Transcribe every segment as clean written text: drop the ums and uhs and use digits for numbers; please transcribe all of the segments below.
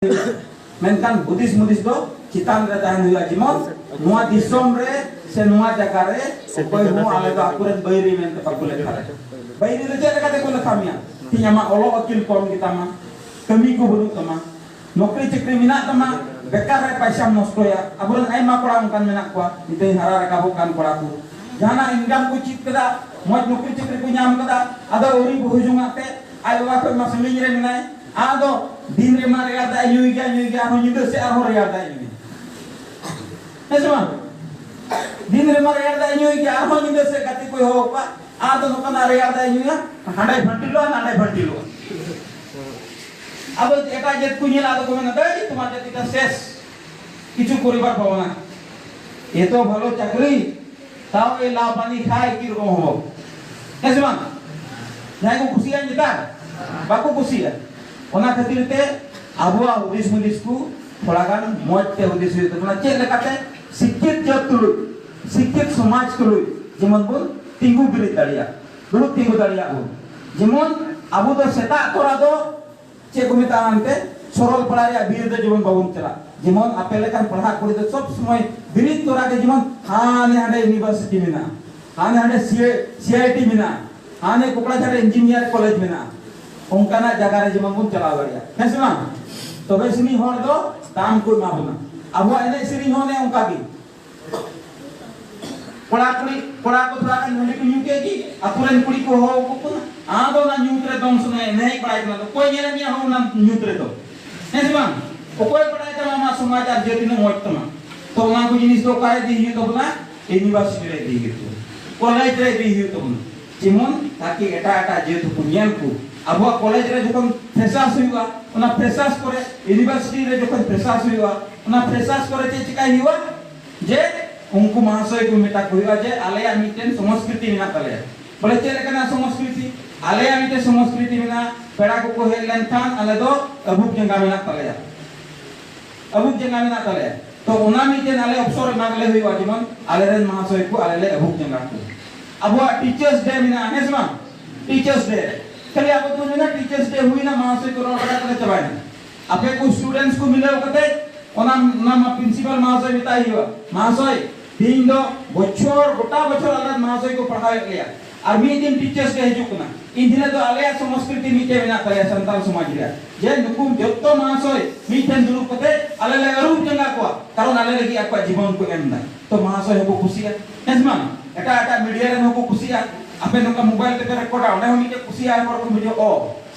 Menkan Buddhis do citan re tahan huya jimon nuwa disom re se nuwa jaga re koy mo ale do akuren bayri men te pakule khare bayri do jere kate kule khamia tinya ma olo akil kom kita ma kami ko buru tama nokri chakri mina tama bekar re paisa nosto ya aburan ai ma kora kan menak kwa ite hara re kabukan kora ku jana ingam ku chit kada moj nokri chakri ku nyam kada ada ori buhujunga te ai wa ko ma sami re minai ado दिन रे मारे याद आई गया हो निंद से आरो याद आई है समझ दिन रे मारे याद आई गया आरो निंद से गति कोई हो पा आदो नकन आरे याद आई गया हांडे भंटिलो अब एटा जेत कुनिल आदो को ना दई तुम्हारे जेतिटा शेष কিছু করিবার পাবো না এত ভালো চাকরি তাও এই লাভ পানি খায় কি রকম হবে है समझ যাই কো খুশি আই নিতা বাকো খুশি ओना खातिर ते आबुआ उदिस मुदिस को थोड़ा गान मौजते उदिस हुई तो चे लेकाते शिक्षित जग तुलु शिक्षित समाज तुलु जेमन बोल तिंगु बिरित दाड़िया दुरुक तिंगु दाड़िया हो जेमन आबु दो सेता तोरा दो चे को मिता आनते सरल पढ़ाया बीर दे जीवन बाबुन चला जेमन आपे लेकान पढ़ा कोड़ी तो सब समय बिरित तोरा के जीवन हाने हाने यूनिवर्सिटी मिना हाने हाने सीआईटी मिना हाने कोकड़ा झारे इंजीनियर कॉलेज मिना उनकाना जगह रे जेमन बुन चला गड़िया है सुना तबे सिनी होर दो दाम को माबुना अब एने सिनी होने उनका की पड़ा को थोड़ा नली को न्यू के की अतुरन कुड़ी को हो को आ दो ना न्यूट्रे दम सुने नहीं पढ़ाई ना तो कोई ने मिया हो ना न्यूट्रे तो है सुना कोई पढ़ाई तो मा समाज আর যেদিন মজতমা তো না को জিনিস তো কারে দিই তো না ইউনিভার্সিটি রে দিই তো কলেজ রে দিই তো যেমন তাকে এটা যেহেতু পুনিয়াল को अब कॉलेज रे जखन फ्रेशर्स हुआ ओना फ्रेशर्स करे यूनिवर्सिटी रे जखन फ्रेशर्स हुआ ओना फ्रेशर्स करे चे चिका हुआ जे उनको महाशय को मेटा हुआ जे आलेया मिटेन संस्कृति मिना तले बोले चे लेकना संस्कृति आलेया मिटे संस्कृति मिना पेड़ा को हेलन खान आले दो अबुक जंगा मिना तले तो ओना मिटेन आले अवसर मांगले हुआ जेमन आले रेन महाशय को आले अबुक जंगा को अब टीचर्स डे मिना है समा टीचर्स डे चलिए आप तो ना टीचर्स डे हुई ना महाशय को रोड़ा करे चबाय ना आपे को स्टूडेंट्स को मिले कते ओना नाम प्रिंसिपल महाशय बिताई हुआ महाशय दिन दो बच्चोर गोटा बच्चोर अलग महाशय को पढ़ाए लिया और मी दिन टीचर्स डे हिजुक ना इन दिन तो आले संस्कृति मीटे बिना करे संतान समाज रे जे नुकु जत्तो महाशय मीठन दुरु कते आले ले अरूप जंगा को कारण आले लगी आपका जीवन को एम ना तो महाशय को खुशी है एसमा एटा मीडिया रे को खुशी है आपे नका मोबाइल ते रिकॉर्ड आ ओने मिटे खुशी आय पर को वीडियो ओ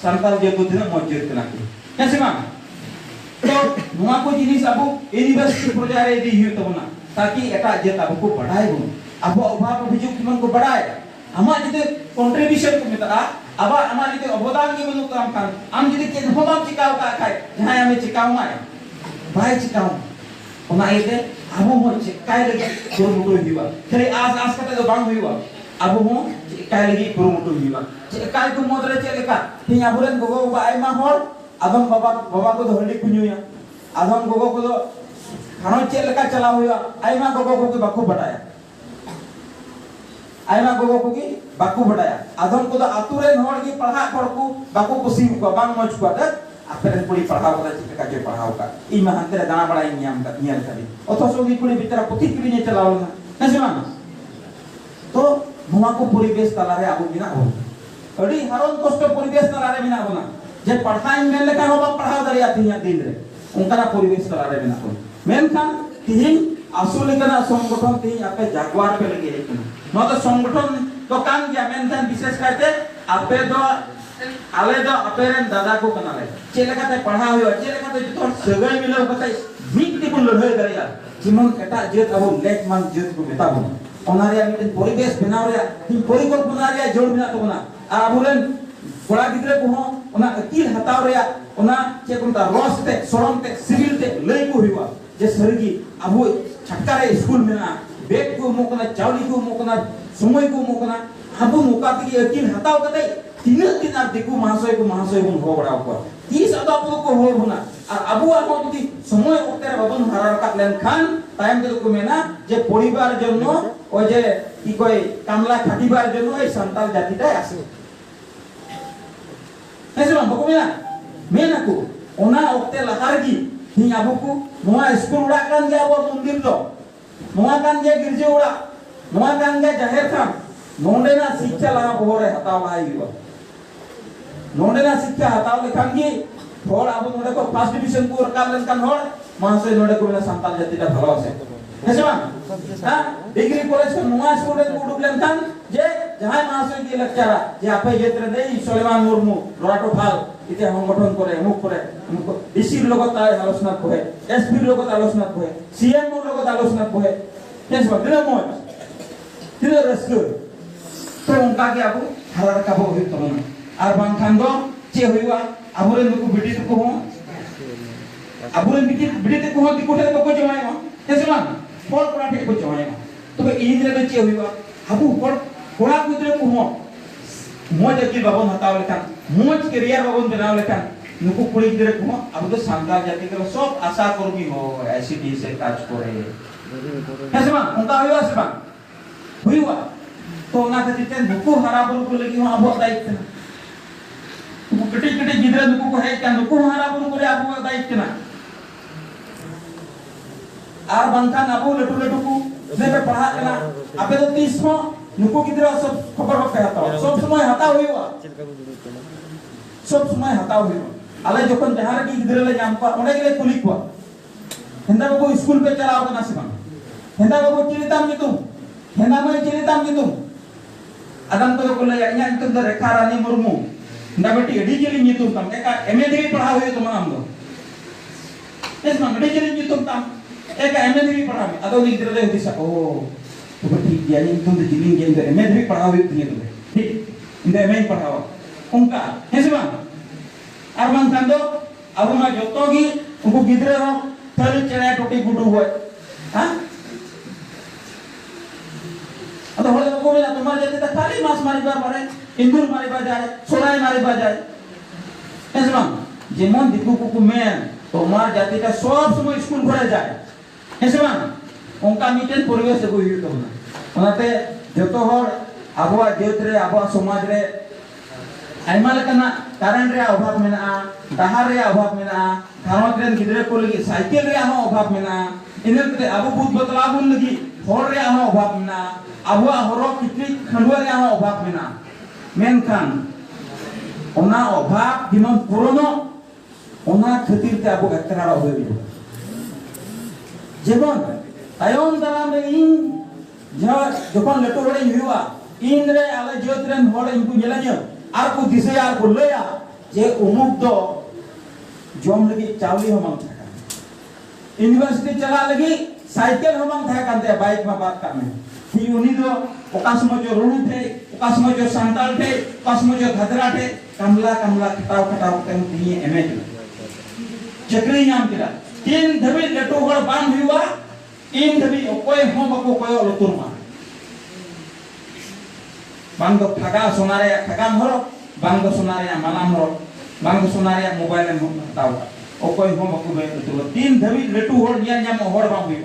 संताल जे को दिन मौजूद कना के कैसे मा तो नुआ को जिनिस अब यूनिवर्सिटी प्रोजेक्ट रे दी हियो तबना ताकि एटा जे ता को पढ़ाई हो अब अभाव अभियोग किमन को बढ़ाए हमा जदे कंट्रीब्यूशन को मिता अब हमा जदे अवदान के मनु काम कान हम जदे के होम चिकाव का खाय जहां हमें चिकाव माय भाई चिकाव ओना एते अब हो चिकाय लगे जो मुटो हिवा खाली आस कते तो बांग हुआ अब हो काय लगी कुरुमुटु हिवा काय को मोदरे चे लेका तिया बुरेन गोगो बा आइमा होर आदम बाबा को धरली कुनुया आदम गोगो को खानो चे लेका चला हुआ आइमा गोगो को बाकू बटाया आइमा गोगो को की बाकू बटाया आदम को आतुरेन होर की पढ़ा पढ़ को बाकू कुसी को बांग मच को द आपेन पुरी पढ़ाओ का चिका के पढ़ाओ का ई महंतरे दाना बड़ा नियम का नियम करी अथच उनी पुरी भीतर पुथि किने चलाओ ना नजमा तो नुआ को परिवेश तलारे आबो बिना हो अडी हरन कष्ट परिवेश तलारे बिना होना जे पढ़ाई में लेका हो पढ़ाओ दरिया तिया दिन रे उनका परिवेश तलारे बिना हो मेनखान तिहिन असुल कना संगठन तिहि आपे जागवार पे लगे एकना न तो संगठन तो काम गया मेनखान विशेष करते आपे दो आले दो अपेरन दादा को कना ले चे लेका ते पढ़ा हुआ चे लेका ते तो सगई मिलो कते मिक ती को लड़ाई दरिया जिमन एटा जेत अब लेक मान जेत को मेता बन ओनारिया मिटन परिवेश बनाव रे ती परिकल्पना रे जोड़ बिना तो ना आबुरेन कोड़ा गिदरे को हो ओना अकील हताव रे ओना चे कोनता रोस ते सोरम ते सिविल ते लई को हुआ जे सरगी अबु छटका रे स्कूल में ना बेग को मोकना चावली को मोकना समय को मोकना अबु मोका ती अकील हताव कते तीन दिन आप देखो महाशय को हो बड़ा को 30 अदाब को हो होना और अबु आमो जदी समय ओतेरे बाबन हारार का लेन खान टाइम दे को मेना जे परिवार जन्नो ओ जे কি কয় কামলা খাটিবার জন্য এই সন্তাল জাতিটাই আছে এসে বকো মেনা মেনা को ona okte lahar gi hi abu ku noa school uड़ा kan ge abo मंदिर do noa kan ge girje uड़ा noa kan ge jaher khan नोंडे ना शिक्षा लगा बोरे हटाव लाई हुआ नोंडे ना शिक्षा हटाव लेखान की थोड़ा अब नोंडे को फर्स्ट डिवीजन को रकाब लेनकान होड़ मासे नोंडे को बिना संतान जाति का भला से ऐसे बात हाँ डिग्री कॉलेज को नोआ स्टूडेंट को उड़ूब लेनकान जे जहाँ मासे की लेक्चरा जे आपे ये तरह दे सोलेमान मुर्मू रोराटो भाल इते हम गठन करे मुख करे उनको डीसी लोगों ताय आलोचना को है एसपी लोगों ताय आलोचना को है सीएम लोगों ताय आलोचना को है कैसे बात दिला मोय दिला रस्क तो उनका के अब हरार का हो तो और बांखान दो चे हुआ अबुरे नुकु बिटी को हो अबुरे बिटी को हो दिकोटे को जमाएगा कैसे मान फोड़ पराठे को जमाएगा तो इंद्र में चे हुआ अबु फोड़ फोड़ा कुदरे को हो मोज की बाबन हटाव लेखान मोज करियर बाबन बनाव लेखान नुकु कुड़ी गिरे को हो अब तो सांताल जाति के सब आशा कर्मी हो ऐसी से काज करे कैसे मान उनका हुआ से मान हुआ तो ना खातिर नुकु हराबुरु को लगी हो अब दायित्व ना नुकु कटी गिदरा नुकु को है क्या नुकु हराबुरु को अब दायित्व ना आर बंखान अब लटू को ने पे पढ़ा करना अबे तो 30 में नुकु गिदरा सब खबर हो कहता हो सब समय हता हुआ अले जखन जहां की गिदरा ले जाम को ओने के कुली को हेंदा को स्कूल पे चलाओ ना सिमा हेंदा को चिलिताम नितुम हेंदा में चिलिताम नितुम अदम तो बोले या इनतम द Rekha Rani Murmu ndabati edi jeli nyitum tam eka MA degree पढ़ाओ है तुम नाम दो इस में edi jeli nyitum tam eka MA degree पढ़ाओ अदो निद्र दे होती सको तो ठीक या तुम तो जिलिंग के अंदर MA degree पढ़ाओ है तुम्हें ठीक इंदे MA पढ़ाओ उनका है सिमा अरमान कंदो अब मैं जोतो की उनको गिदरे हो थल चले टोटी गुडू हुए हां अतो होले को बिना तुम्हारे जैसे तो खाली मास मारी बार मारे इंदुर मारी बार जाए सोनाई मारी बार जाए ऐसे मान जेमन दिकु को मेन तो मार जाति का सब समय स्कूल भरे जाए ऐसे मान उनका मीटिंग परिवेश को हुई तो ना उनाते जतो हर आबवा जेत रे आबवा समाज रे आइमा लेकना कारण रे अभाव मेना डहार रे अभाव मेना धारमत रेन गिदरे को लगी साइकिल रे हो अभाव मेना इनते आबो बुत बदलाबुन लगी हर रे हो अभाव मेना आबो हरो कितनी खंडवा रे हो अभाव मेना मेनखान ओना अभाव दिमन पुरोनो ओना खातिर ते आबो एकरा होय बिलो जेबन तायम दाराम रे इन जखन लेटो बड़े हुआ इन रे आले जोत रेन हर इनको जेलानियो आर को दिसे आर को लया जे उमुक दो जम लगी चावली हम था यूनिवर्सिटी चला लगी साइकिल हम था कांते बाइक में बात करने ही उनी दो ओकास में जो रोडू थे ओकास में जो संताल थे ओकास में जो धदरा थे कमला खटाव ते दिए एमए चक्री नाम किरा तीन धबी लटो हड़ बांध हुआ इन धबी कोई हम को कोई लतुरमा बांगो ठगा सोनारे ठगाम हरो बांगो सोनारे मालाम हरो बांगो सोनारे मोबाइल में हटाओ ओकोय हो बकु बे तो तीन धबी लेटू होड़ निया न्याम होड़ बाम हुई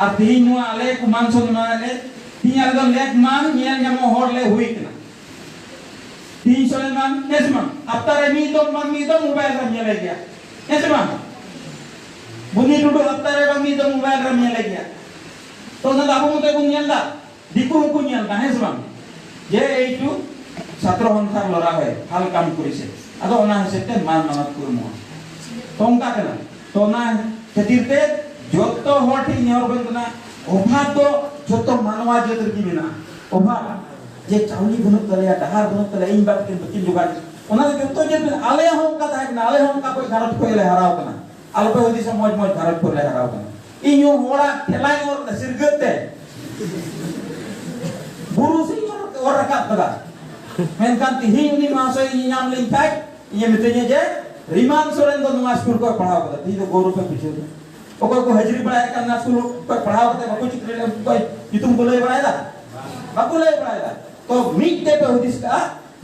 आ तीन नु आले कु मानसो माने तीन आले लेक मान निया न्याम होड़ ले हुई कना तीन सोले मान नेसमा अत्तारे मी तो मोबाइल रे निया ले गया नेसमा बुनी टुडू अत्तारे बमी तो मोबाइल रे निया ले गया तो ना बाबू मते को निया दिकु को निया नेसमा जे एटू छात्र हंसार लरा है हाल काम करिसे आदो ओना हसेते मान मानत कुरमो तोंका कना तो ना खातिरते जत्तो होठी निहर बंदना अभाव तो जत्तो मानवा जतर की बिना अभाव जे चावली बनुक तले डहार बनुक तले इन बात के बतिन जुगाड़ ओना जत्तो जे आले हम का था आले हम का कोई घरत कोइले हराव कना आले पे होदी से मौज घरत कोइले हराव कना इयो होड़ा ठेलाई और सिरगते बुरु से और रकात बगा मेनकान तिही उनी मासो इनाम लिंकाय ये मितने जे रिमान सोरेन दो नुआ स्कूल को पढ़ाओ कदा ती तो गोरु पे पीछे ओको को हाजिरी पढ़ाए करना स्कूल को पढ़ाओ कदा बको चित्र कोई तुम बोले पढ़ाएगा बाबू ले पढ़ाएगा तो मीट ते पे होदिस का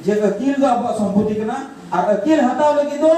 जे अकील दो अब संबोधि करना और अकील हटाओ लगी दो